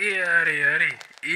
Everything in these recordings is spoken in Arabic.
ياري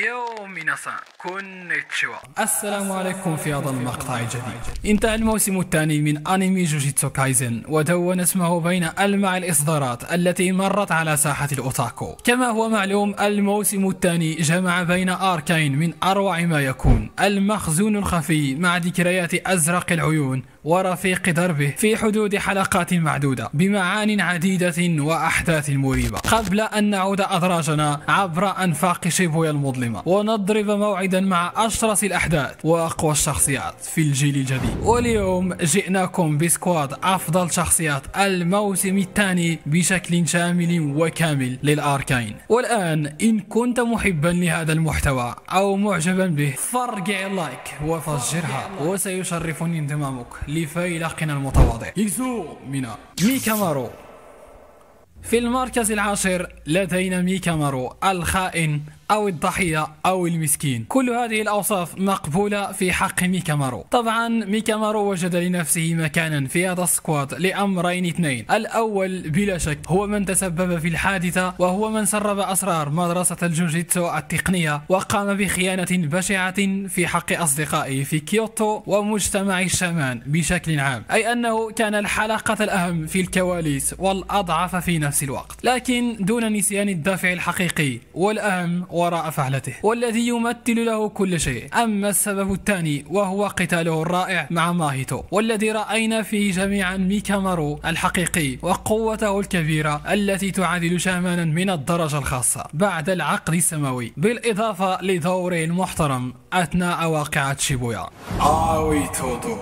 يو ميناسان كونيتشوا. السلام عليكم في هذا المقطع الجديد. انتهى الموسم الثاني من أنمي جوجيتسو كايزن، ودون اسمه بين ألمع الإصدارات التي مرت على ساحة الأوتاكو. كما هو معلوم، الموسم الثاني جمع بين آركين من أروع ما يكون، المخزون الخفي مع ذكريات أزرق العيون ورفيق دربه في حدود حلقات معدودة بمعان عديدة وأحداث مريبة، قبل أن نعود أدراجنا عبر أنفاق شيبويا المظلمة ونضرب موعدا مع أشرس الأحداث وأقوى الشخصيات في الجيل الجديد. واليوم جئناكم بسكواد أفضل شخصيات الموسم الثاني بشكل شامل وكامل للآركين. والآن إن كنت محبا لهذا المحتوى أو معجبا به فارجع اللايك وفجرها، وسيشرفني انضمامك لفيلقنا المتواضع يكسو من ميكامارو. في المركز العاشر لدينا ميكامارو، الخائن أو الضحية أو المسكين. كل هذه الأوصاف مقبولة في حق ميكامارو. طبعا ميكامارو وجد لنفسه مكانا في هذا السكواد لأمرين اثنين. الأول بلا شك هو من تسبب في الحادثة، وهو من سرب أسرار مدرسة الجوجيتسو التقنية وقام بخيانة بشعة في حق أصدقائه في كيوتو ومجتمع الشامان بشكل عام، أي أنه كان الحلقة الأهم في الكواليس والأضعف في نفس الوقت، لكن دون نسيان الدافع الحقيقي والأهم وراء فعلته والذي يمثل له كل شيء. أما السبب الثاني وهو قتاله الرائع مع ماهيتو، والذي رأينا فيه جميعا ميكامارو الحقيقي وقوته الكبيرة التي تعادل شامانا من الدرجة الخاصة بعد العقد السماوي، بالإضافة لدوره المحترم أثناء واقعة شيبويا. آوي تودو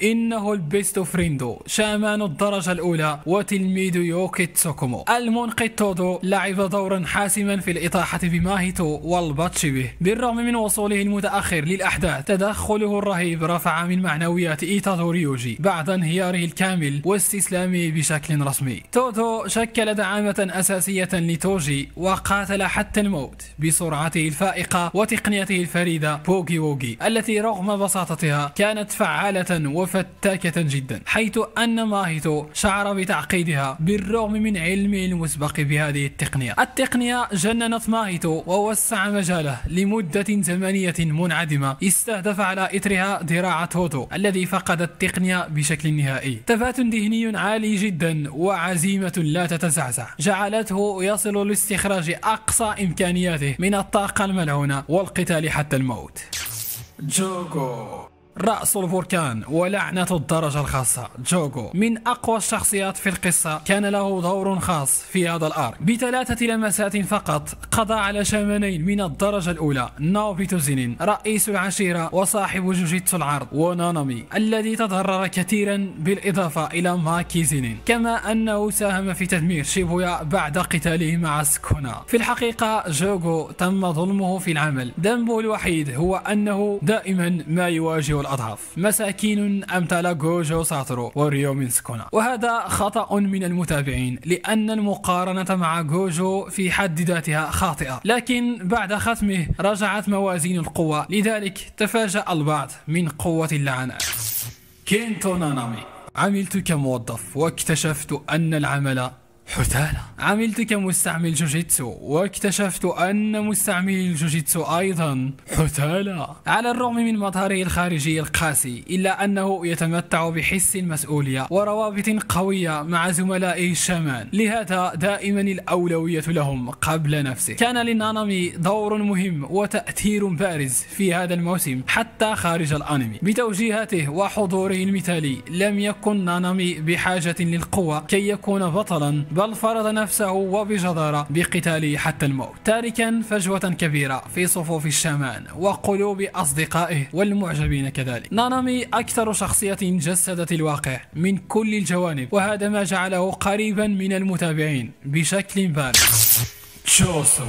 إنه البيست فريندو، شامان الدرجة الأولى وتلميذ يوكي تسوكومو. المنقذ تودو لعب دورا حاسما في الإطاحة بماهيتو والبطش به، بالرغم من وصوله المتأخر للأحداث. تدخله الرهيب رفع من معنويات إيتادو ريوجي بعد انهياره الكامل واستسلامه بشكل رسمي. تودو شكل دعامة أساسية لتوجي وقاتل حتى الموت بسرعته الفائقة وتقنيته الفريدة بوغي ووغي، التي رغم بساطتها كانت فعالة فتاكة جدا، حيث أن ماهيتو شعر بتعقيدها بالرغم من علمه المسبق بهذه التقنية جننت ماهيتو ووسع مجاله لمدة زمنية منعدمة، استهدف على إثرها ذراع تودو الذي فقد التقنية بشكل نهائي. ثبات ذهني عالي جدا وعزيمة لا تتزعزع جعلته يصل لاستخراج أقصى إمكانياته من الطاقة الملعونة والقتال حتى الموت. جوجو رأس البركان ولعنة الدرجة الخاصة. جوجو من أقوى الشخصيات في القصة، كان له دور خاص في هذا الأرك. بثلاثة لمسات فقط قضى على شامانين من الدرجة الأولى، ناوبيتو زينين رئيس العشيرة وصاحب جوجيتسو العرض، ونانامي الذي تضرر كثيرا، بالإضافة إلى ماكي زينين، كما أنه ساهم في تدمير شيبويا بعد قتاله مع سكونا. في الحقيقة جوجو تم ظلمه في العمل، ذنبه الوحيد هو أنه دائما ما يواجه الأضعف، مساكين أمثال جوجو ساتورو وريو من سكونا. وهذا خطأ من المتابعين، لأن المقارنة مع جوجو في حد ذاتها خاطئة، لكن بعد ختمه رجعت موازين القوة، لذلك تفاجأ البعض من قوة اللعنات. كينتو نانامي. عملت كموظف واكتشفت أن العمل حثالة. عملت كمستعمل جوجيتسو واكتشفت أن مستعمل الجوجيتسو أيضا حثالة. على الرغم من مظهره الخارجي القاسي، إلا أنه يتمتع بحس المسؤولية وروابط قوية مع زملائه الشامان، لهذا دائما الأولوية لهم قبل نفسه. كان لنانامي دور مهم وتأثير بارز في هذا الموسم حتى خارج الأنمي. بتوجيهاته وحضوره المثالي لم يكن نانامي بحاجة للقوة كي يكون بطلا، بل فرض نفسه وبجدارة بقتاله حتى الموت، تاركا فجوة كبيرة في صفوف الشامان وقلوب أصدقائه والمعجبين كذلك. نانامي أكثر شخصية جسدت الواقع من كل الجوانب، وهذا ما جعله قريبا من المتابعين بشكل بالغ. تشوسو.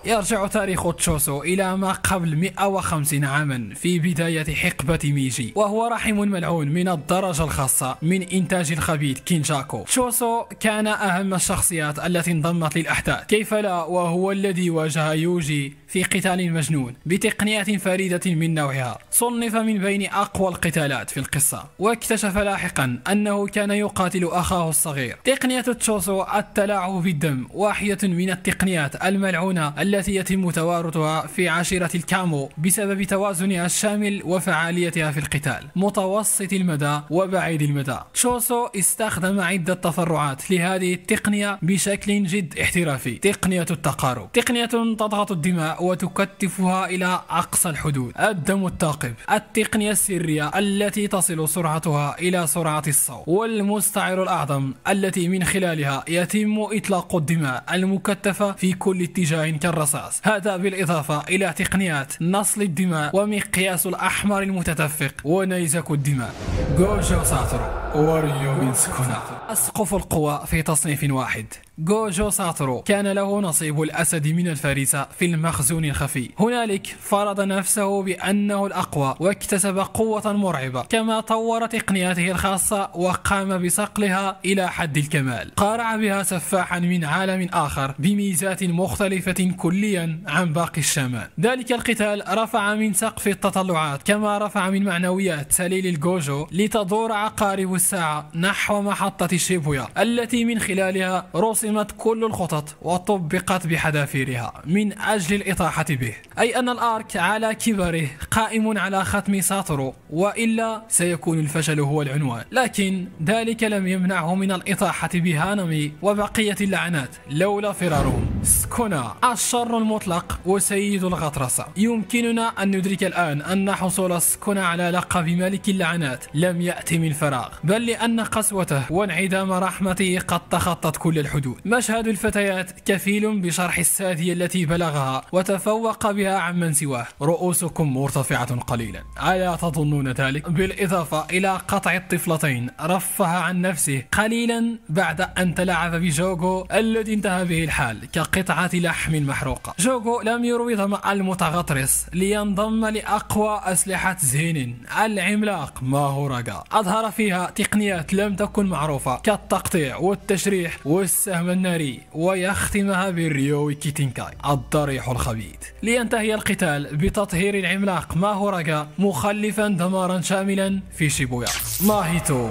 يرجع تاريخ تشوسو إلى ما قبل 150 عاما في بداية حقبة ميجي، وهو رحم ملعون من الدرجة الخاصة من إنتاج الخبيث كينشاكو. تشوسو كان أهم الشخصيات التي انضمت للأحداث، كيف لا وهو الذي واجه يوجي في قتال مجنون بتقنيات فريدة من نوعها، صنف من بين أقوى القتالات في القصة، واكتشف لاحقا أنه كان يقاتل أخاه الصغير. تقنية تشوسو التلاعب بالدم واحدة من التقنيات الملعونة التي يتم توارثها في عشيرة الكامو بسبب توازنها الشامل وفعاليتها في القتال متوسط المدى وبعيد المدى. تشوسو استخدم عدة تفرعات لهذه التقنية بشكل جد احترافي. تقنية التقارب، تقنية تضغط الدماء وتكتفها إلى أقصى الحدود. الدم الثاقب، التقنية السرية التي تصل سرعتها إلى سرعة الصوت. والمستعر الأعظم التي من خلالها يتم إطلاق الدماء المكثفة في كل اتجاه كالرصاص. هذا بالإضافة إلى تقنيات نصل الدماء ومقياس الأحمر المتدفق ونيزك الدماء. جوجو ساتورو وريوغين سكونا، أسقف القوى في تصنيف واحد. جوجو ساتورو كان له نصيب الأسد من الفريسة في المخزون الخفي. هنالك فرض نفسه بأنه الأقوى واكتسب قوة مرعبة، كما طور تقنياته الخاصة وقام بصقلها إلى حد الكمال. قارع بها سفاحا من عالم آخر بميزات مختلفة كليا عن باقي الشامان. ذلك القتال رفع من سقف التطلعات كما رفع من معنويات سليل الجوجو لتدور عقارب الساعة نحو محطة شيبويا التي من خلالها رسمت كل الخطط وطبقت بحذافيرها من أجل الإطاحة به. أي أن الآرك على كبره قائم على ختم ساتورو، وإلا سيكون الفشل هو العنوان. لكن ذلك لم يمنعه من الإطاحة بهانامي وبقية اللعنات لولا فرارهم. سكونا الشر المطلق وسيد الغطرسة. يمكننا أن ندرك الآن أن حصول سكونا على لقب ملك اللعنات لم يأتي من فراغ، بل لأن قسوته وانعدام رحمته قد تخطت كل الحدود. مشهد الفتيات كفيل بشرح السادية التي بلغها وتفوق بها عمن سواه. رؤوسكم مرتفعة قليلا، ألا تظنون ذلك؟ بالإضافة إلى قطع الطفلتين رفه عن نفسه قليلا بعد أن تلاعب بجوجو الذي انتهى به الحال كقطعة لحم محروقة. جوجو لم يروض مع المتغطرس لينضم لأقوى أسلحة زين العملاق ماهوراغا. أظهر فيها تقنيات لم تكن معروفة كالتقطيع والتشريح والسهم الناري، ويختمها بالريوي كيتينكاي الضريح الخبيث، لينتهي القتال بتطهير العملاق ماهوراغا مخلفا دمارا شاملا في شيبويا. ماهيتو،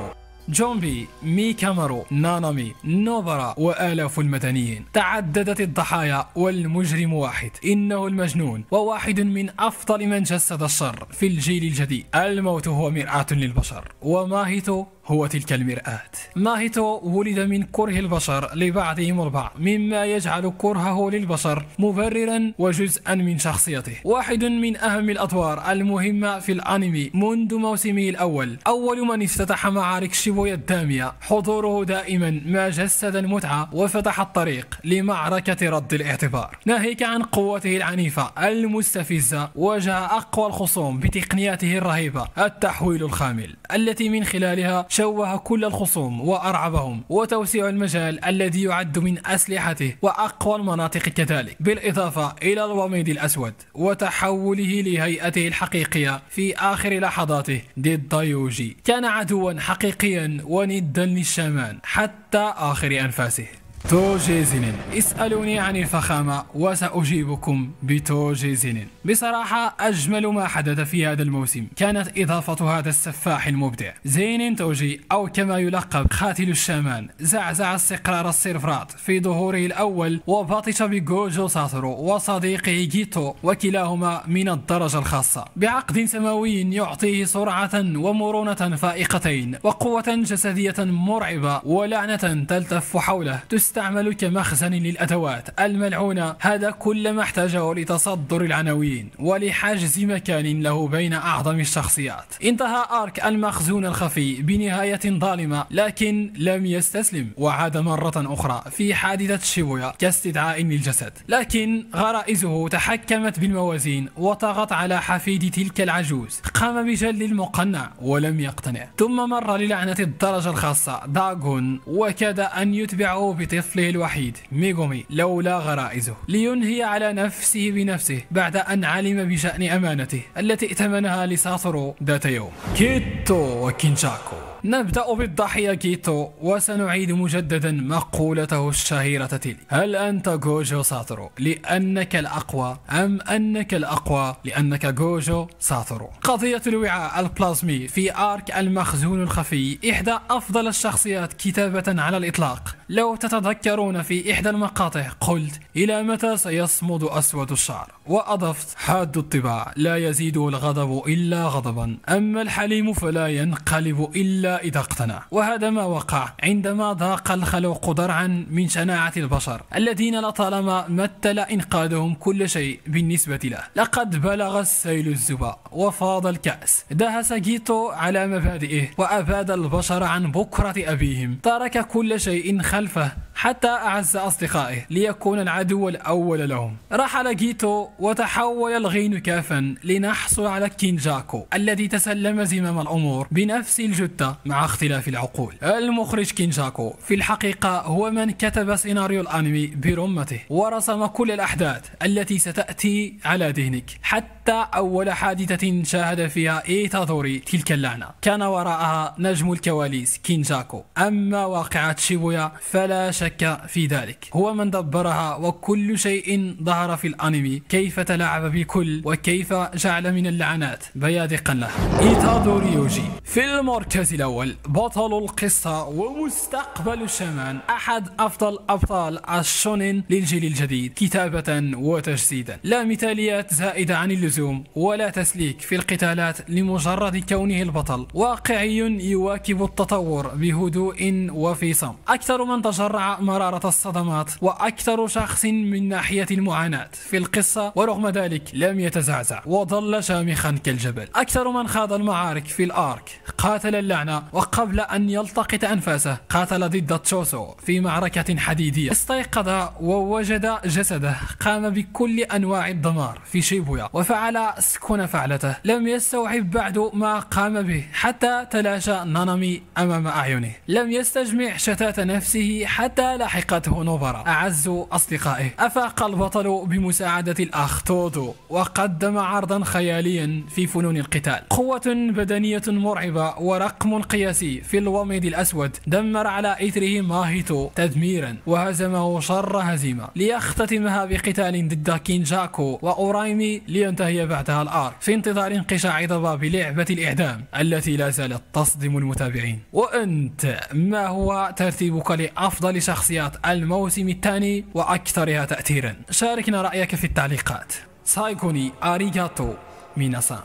جومبي، ميكامارو، نانامي، نوبرا وآلاف المدنيين. تعددت الضحايا والمجرم واحد، إنه المجنون وواحد من أفضل من جسد الشر في الجيل الجديد. الموت هو مرآة للبشر، وماهيتو هو تلك المرآة. ماهيتو ولد من كره البشر لبعضهم البعض، مما يجعل كرهه للبشر مبررا وجزءا من شخصيته. واحد من أهم الأدوار المهمة في الأنمي منذ موسمه الأول. أول من افتتح معارك شيبويا الدامية، حضوره دائما ما جسد المتعة وفتح الطريق لمعركة رد الاعتبار. ناهيك عن قوته العنيفة المستفزة، واجه أقوى الخصوم بتقنياته الرهيبة التحويل الخامل التي من خلالها شوه كل الخصوم وأرعبهم، وتوسيع المجال الذي يعد من أسلحته وأقوى المناطق كذلك، بالإضافة إلى الوميض الأسود وتحوله لهيئته الحقيقية في آخر لحظاته ضد يوجي. كان عدوا حقيقيا وندا للشامان حتى آخر أنفاسه. توجي زينين، اسألوني عن الفخامة وسأجيبكم بتوجي زينين. بصراحة أجمل ما حدث في هذا الموسم كانت إضافة هذا السفاح المبدع زينين توجي، أو كما يلقب قاتل الشامان. زعزع استقرار السيرفرات في ظهوره الأول وبطش بجوجو ساتورو وصديقه جيتو، وكلاهما من الدرجة الخاصة، بعقد سماوي يعطيه سرعة ومرونة فائقتين وقوة جسدية مرعبة ولعنة تلتف حوله تستعمل كمخزن للأدوات الملعونة. هذا كل ما احتاجه لتصدر العناوين ولحجز مكان له بين أعظم الشخصيات. انتهى آرك المخزون الخفي بنهاية ظالمة، لكن لم يستسلم وعاد مرة أخرى في حادثة شيبويا كاستدعاء للجسد، لكن غرائزه تحكمت بالموازين وطغت على حفيد تلك العجوز. قام بجلد المقنع ولم يقتنع، ثم مر للعنة الدرجة الخاصة داغون، وكاد أن يتبعه بطفله الوحيد ميغومي لولا غرائزه، لينهي على نفسه بنفسه بعد أن علم بشأن أمانته التي ائتمنها لساتورو ذات يوم. كيتو وكينشاكو، نبدأ بالضحية جيتو وسنعيد مجددا مقولته الشهيرة تلك: هل أنت جوجو ساتورو لأنك الأقوى أم أنك الأقوى لأنك جوجو ساتورو؟ قضية الوعاء البلازمي في آرك المخزون الخفي إحدى أفضل الشخصيات كتابة على الإطلاق. لو تتذكرون في إحدى المقاطع قلت: إلى متى سيصمد أسود الشعر؟ وأضفت: حاد الطباع لا يزيد الغضب إلا غضبا، أما الحليم فلا ينقلب إلا إذا اقتنع. وهذا ما وقع عندما ضاق الخلق ضرعا من شناعة البشر الذين لطالما مثل إنقاذهم كل شيء بالنسبة له. لقد بلغ السيل الزبا وفاض الكأس، دهس جيتو على مبادئه وأباد البشر عن بكرة أبيهم، ترك كل شيء خلفه حتى أعز أصدقائه ليكون العدو الأول لهم. رحل جيتو وتحول الغين كافا لنحصل على كينجاكو الذي تسلم زمام الأمور بنفس الجدة مع اختلاف العقول. المخرج كينجاكو في الحقيقة هو من كتب سيناريو الأنمي برمته ورسم كل الأحداث التي ستأتي على ذهنك، حتى أول حادثة شاهد فيها إيتادوري تلك اللعنة كان وراءها نجم الكواليس كينجاكو. أما واقعة شيبويا فلا شك في ذلك، هو من دبرها، وكل شيء ظهر في الأنمي كيف تلاعب بالكل وكيف جعل من اللعنات بيادقا له. إيتادوري يوجي في المركز الأول، بطل القصة ومستقبل الشمان، أحد أفضل أبطال الشونين للجيل الجديد كتابة وتجسيدا. لا مثاليات زائدة عن اللزوم ولا تسليك في القتالات لمجرد كونه البطل، واقعي يواكب التطور بهدوء وفي صمت، أكثر من تجرع مرارة الصدمات وأكثر شخص من ناحية المعاناة في القصة، ورغم ذلك لم يتزعزع وظل شامخا كالجبل، أكثر من خاض المعارك في الآرك، قاتل اللعنة وقبل أن يلتقط أنفاسه قاتل ضد تشوسو في معركة حديدية، استيقظ ووجد جسده، قام بكل أنواع الدمار في شيبويا وفعل سكون فعلته، لم يستوعب بعد ما قام به حتى تلاشى نانامي أمام أعينه، لم يستجمع شتات نفسه حتى لحقته نوبارا أعز أصدقائه، أفاق البطل بمساعدة الأخ تودو وقدم عرضا خياليا في فنون القتال، قوة بدنية مرعبة ورقم قياسي في الوميض الأسود، دمر على إثره ماهيتو تدميرا وهزمه شر هزيمة، ليختتمها بقتال ضد كينجاكو وأورايمي لينتهي بعدها الآرك في انتظار انقشاع ضباب لعبة الإعدام التي لا زالت تصدم المتابعين. وأنت ما هو ترتيبك لأفضل شخصيات الموسم الثاني وأكثرها تأثيرا؟ شاركنا رأيك في التعليقات. سايكوني أريغاتو ميناسان.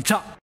جا